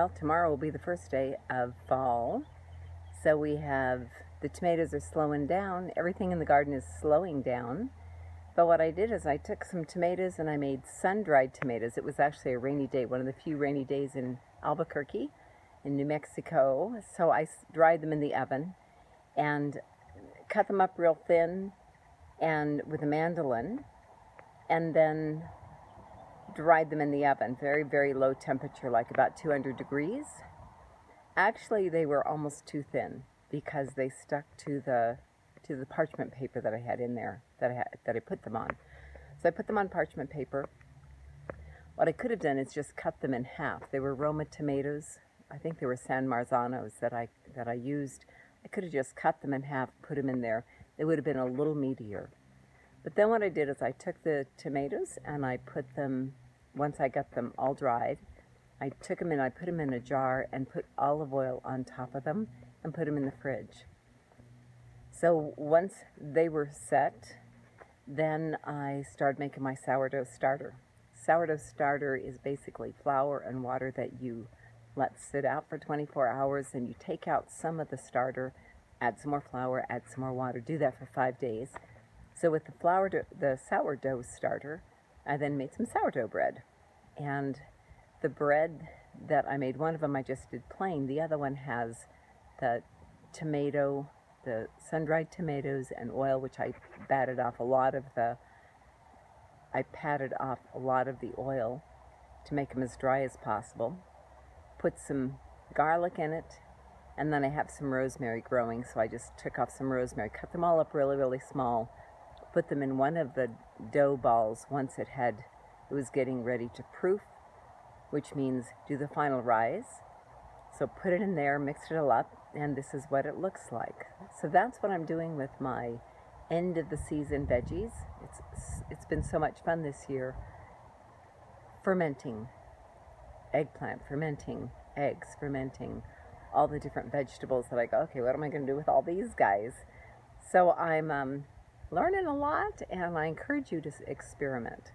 Well, tomorrow will be the first day of fall. So we have, the tomatoes are slowing down. Everything in the garden is slowing down. But what I did is I took some tomatoes and I made sun-dried tomatoes. It was actually a rainy day, one of the few rainy days in Albuquerque, in New Mexico. So I dried them in the oven and cut them up real thin and with a mandolin, and then dried them in the oven, very, very low temperature, like about 200 degrees. Actually, they were almost too thin because they stuck to the parchment paper that I had in there, that I put them on. So I put them on parchment paper. What I could have done is just cut them in half. They were Roma tomatoes. I think they were San Marzanos that I used. I could have just cut them in half, put them in there. They would have been a little meatier. But then what I did is I took the tomatoes and I put them, once I got them all dried, I took them and I put them in a jar and put olive oil on top of them and put them in the fridge. So once they were set, then I started making my sourdough starter. Sourdough starter is basically flour and water that you let sit out for 24 hours, and you take out some of the starter, add some more flour, add some more water. Do that for 5 days. So with the sourdough starter, I then made some sourdough bread. And the bread that I made, one of them I just did plain. The other one has the tomato, the sun-dried tomatoes and oil, which I patted off a lot of the oil to make them as dry as possible. Put some garlic in it, and then I have some rosemary growing, so I just took off some rosemary, cut them all up really, really small, put them in one of the dough balls once it was getting ready to proof, which means do the final rise. So put it in there, mix it all up, and this is what it looks like. So that's what I'm doing with my end of the season veggies. It's been so much fun this year, fermenting eggplant, fermenting eggs, fermenting all the different vegetables that I go, okay, what am I going to do with all these guys? So I'm learning a lot, and I encourage you to experiment.